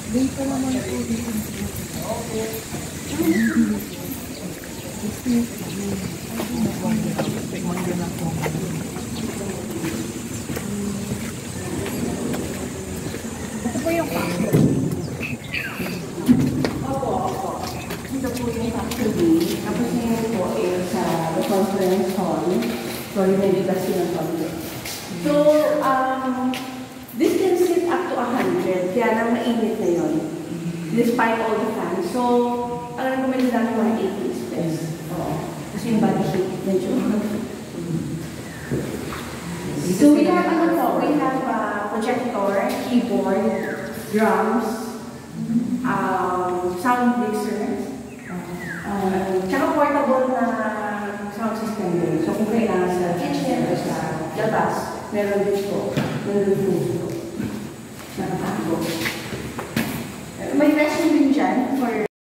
Dito naman po dito. Ito po yung factory. Opo. Ito po yung factory. Tapos ngayon po sa conference hall. So, yung naligas ng public. So, this can sit up to 100. Kaya lang mainit na yun. Despite all the fans. So, ang recommend namin mga 80 space. Oo. Kasi yung body heat, medyo. So, we have projector, keyboard, drums, sound mixer, tsaka portable na sound system din. So, kung kailangan sa kitchen o sa labas, meron din po. Meron din po.